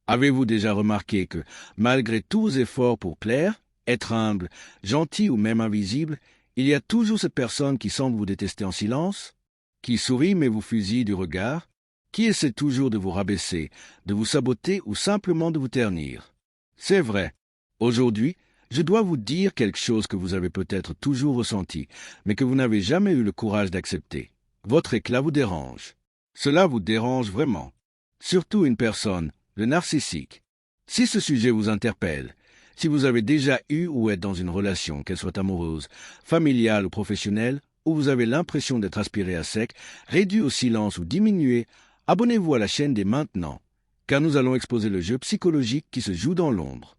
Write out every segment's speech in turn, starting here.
Avez-vous déjà remarqué que, malgré tous vos efforts pour plaire, être humble, gentil ou même invisible, il y a toujours cette personne qui semble vous détester en silence, qui sourit mais vous fusille du regard, qui essaie toujours de vous rabaisser, de vous saboter ou simplement de vous ternir? C'est vrai. Aujourd'hui, je dois vous dire quelque chose que vous avez peut-être toujours ressenti, mais que vous n'avez jamais eu le courage d'accepter. Votre éclat vous dérange. Cela vous dérange vraiment. Surtout une personne, le narcissique. Si ce sujet vous interpelle, si vous avez déjà eu ou êtes dans une relation, qu'elle soit amoureuse, familiale ou professionnelle, où vous avez l'impression d'être aspiré à sec, réduit au silence ou diminué, abonnez-vous à la chaîne dès maintenant, car nous allons exposer le jeu psychologique qui se joue dans l'ombre.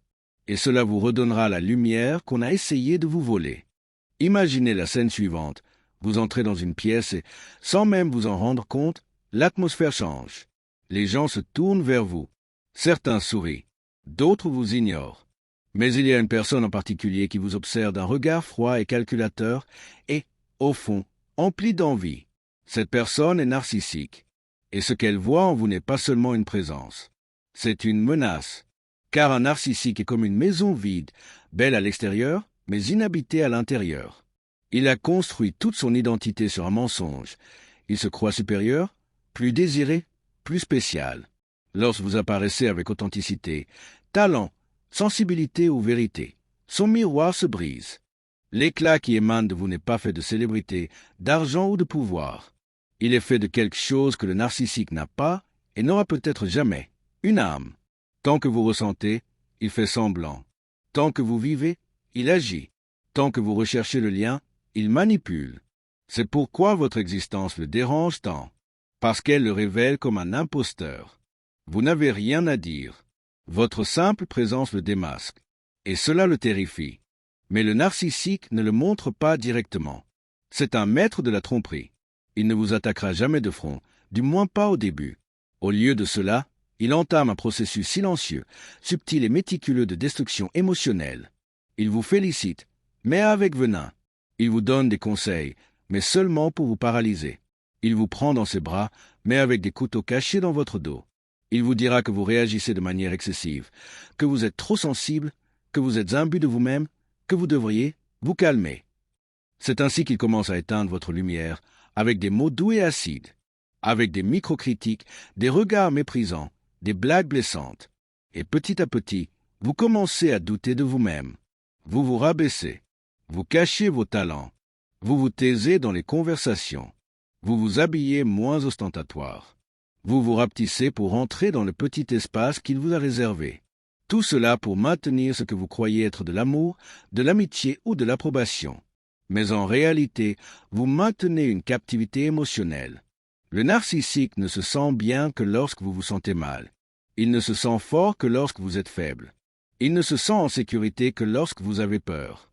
Et cela vous redonnera la lumière qu'on a essayé de vous voler. Imaginez la scène suivante. Vous entrez dans une pièce et, sans même vous en rendre compte, l'atmosphère change. Les gens se tournent vers vous. Certains sourient, d'autres vous ignorent. Mais il y a une personne en particulier qui vous observe d'un regard froid et calculateur et, au fond, empli d'envie. Cette personne est narcissique. Et ce qu'elle voit en vous n'est pas seulement une présence. C'est une menace. Car un narcissique est comme une maison vide, belle à l'extérieur, mais inhabitée à l'intérieur. Il a construit toute son identité sur un mensonge. Il se croit supérieur, plus désiré, plus spécial. Lorsque vous apparaissez avec authenticité, talent, sensibilité ou vérité, son miroir se brise. L'éclat qui émane de vous n'est pas fait de célébrité, d'argent ou de pouvoir. Il est fait de quelque chose que le narcissique n'a pas et n'aura peut-être jamais, une âme. Tant que vous ressentez, il fait semblant. Tant que vous vivez, il agit. Tant que vous recherchez le lien, il manipule. C'est pourquoi votre existence le dérange tant, parce qu'elle le révèle comme un imposteur. Vous n'avez rien à dire. Votre simple présence le démasque, et cela le terrifie. Mais le narcissique ne le montre pas directement. C'est un maître de la tromperie. Il ne vous attaquera jamais de front, du moins pas au début. Au lieu de cela, il entame un processus silencieux, subtil et méticuleux de destruction émotionnelle. Il vous félicite, mais avec venin. Il vous donne des conseils, mais seulement pour vous paralyser. Il vous prend dans ses bras, mais avec des couteaux cachés dans votre dos. Il vous dira que vous réagissez de manière excessive, que vous êtes trop sensible, que vous êtes imbu de vous-même, que vous devriez vous calmer. C'est ainsi qu'il commence à éteindre votre lumière, avec des mots doux et acides, avec des microcritiques, des regards méprisants, des blagues blessantes. Et petit à petit, vous commencez à douter de vous-même. Vous vous rabaissez. Vous cachez vos talents. Vous vous taisez dans les conversations. Vous vous habillez moins ostentatoire. Vous vous rapetissez pour entrer dans le petit espace qu'il vous a réservé. Tout cela pour maintenir ce que vous croyez être de l'amour, de l'amitié ou de l'approbation. Mais en réalité, vous maintenez une captivité émotionnelle. Le narcissique ne se sent bien que lorsque vous vous sentez mal. Il ne se sent fort que lorsque vous êtes faible. Il ne se sent en sécurité que lorsque vous avez peur.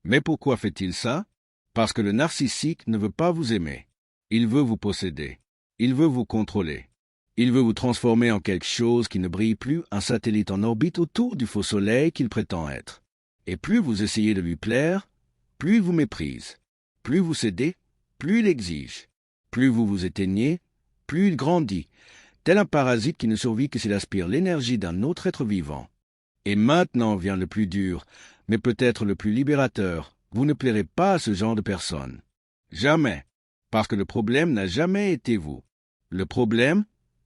Mais pourquoi fait-il ça? Parce que le narcissique ne veut pas vous aimer. Il veut vous posséder. Il veut vous contrôler. Il veut vous transformer en quelque chose qui ne brille plus, un satellite en orbite autour du faux soleil qu'il prétend être. Et plus vous essayez de lui plaire, plus il vous méprise. Plus vous cédez, plus il exige. Plus vous vous éteignez, plus il grandit, tel un parasite qui ne survit que s'il aspire l'énergie d'un autre être vivant. Et maintenant vient le plus dur, mais peut-être le plus libérateur. Vous ne plairez pas à ce genre de personne. Jamais, parce que le problème n'a jamais été vous. Le problème,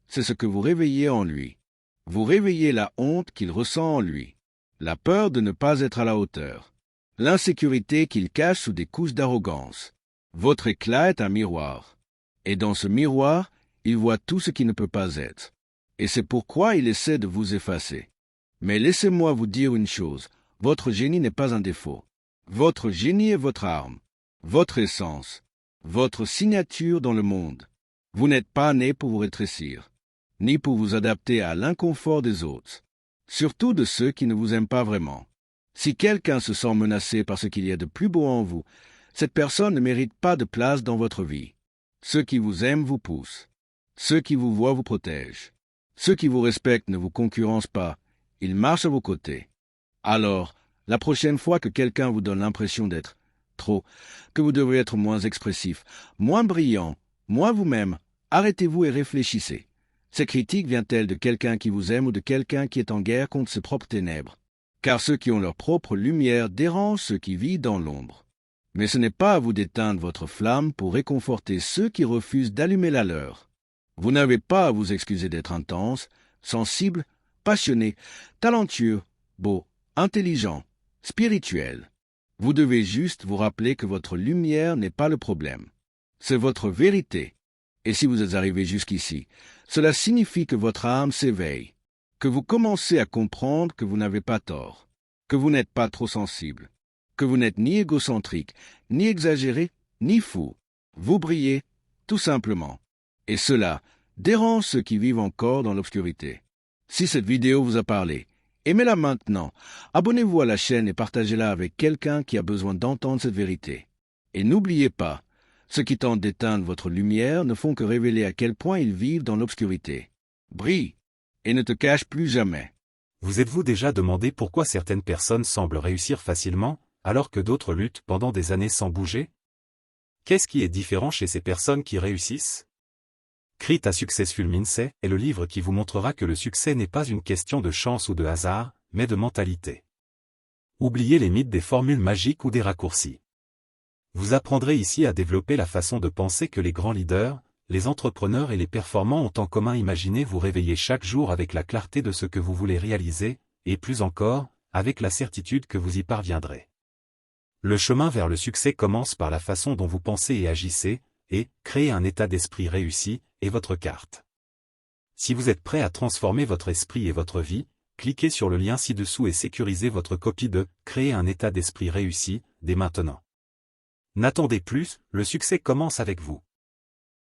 c'est ce que vous réveillez en lui. Vous réveillez la honte qu'il ressent en lui, la peur de ne pas être à la hauteur, l'insécurité qu'il cache sous des couches d'arrogance. Votre éclat est un miroir. Et dans ce miroir, il voit tout ce qui ne peut pas être. Et c'est pourquoi il essaie de vous effacer. Mais laissez-moi vous dire une chose, votre génie n'est pas un défaut. Votre génie est votre arme, votre essence, votre signature dans le monde. Vous n'êtes pas né pour vous rétrécir, ni pour vous adapter à l'inconfort des autres, surtout de ceux qui ne vous aiment pas vraiment. Si quelqu'un se sent menacé par ce qu'il y a de plus beau en vous, cette personne ne mérite pas de place dans votre vie. Ceux qui vous aiment vous poussent. Ceux qui vous voient vous protègent. Ceux qui vous respectent ne vous concurrencent pas. Ils marchent à vos côtés. Alors, la prochaine fois que quelqu'un vous donne l'impression d'être trop, que vous devez être moins expressif, moins brillant, moins vous-même, arrêtez-vous et réfléchissez. Cette critique vient-elle de quelqu'un qui vous aime ou de quelqu'un qui est en guerre contre ses propres ténèbres? Car ceux qui ont leur propre lumière dérangent ceux qui vivent dans l'ombre. Mais ce n'est pas à vous d'éteindre votre flamme pour réconforter ceux qui refusent d'allumer la leur. Vous n'avez pas à vous excuser d'être intense, sensible, passionné, talentueux, beau, intelligent, spirituel. Vous devez juste vous rappeler que votre lumière n'est pas le problème. C'est votre vérité. Et si vous êtes arrivé jusqu'ici, cela signifie que votre âme s'éveille, que vous commencez à comprendre que vous n'avez pas tort, que vous n'êtes pas trop sensible, que vous n'êtes ni égocentrique, ni exagéré, ni fou. Vous brillez, tout simplement. Et cela dérange ceux qui vivent encore dans l'obscurité. Si cette vidéo vous a parlé, aimez-la maintenant, abonnez-vous à la chaîne et partagez-la avec quelqu'un qui a besoin d'entendre cette vérité. Et n'oubliez pas, ceux qui tentent d'éteindre votre lumière ne font que révéler à quel point ils vivent dans l'obscurité. Brille, et ne te cache plus jamais. Vous êtes-vous déjà demandé pourquoi certaines personnes semblent réussir facilement, alors que d'autres luttent pendant des années sans bouger? Qu'est-ce qui est différent chez ces personnes qui réussissent? Create a Successful Mindset est le livre qui vous montrera que le succès n'est pas une question de chance ou de hasard, mais de mentalité. Oubliez les mythes des formules magiques ou des raccourcis. Vous apprendrez ici à développer la façon de penser que les grands leaders, les entrepreneurs et les performants ont en commun. Imaginez vous réveiller chaque jour avec la clarté de ce que vous voulez réaliser, et plus encore, avec la certitude que vous y parviendrez. Le chemin vers le succès commence par la façon dont vous pensez et agissez, et créer un état d'esprit réussi est votre carte. Si vous êtes prêt à transformer votre esprit et votre vie, cliquez sur le lien ci-dessous et sécurisez votre copie de « Créer un état d'esprit réussi » dès maintenant. N'attendez plus, le succès commence avec vous.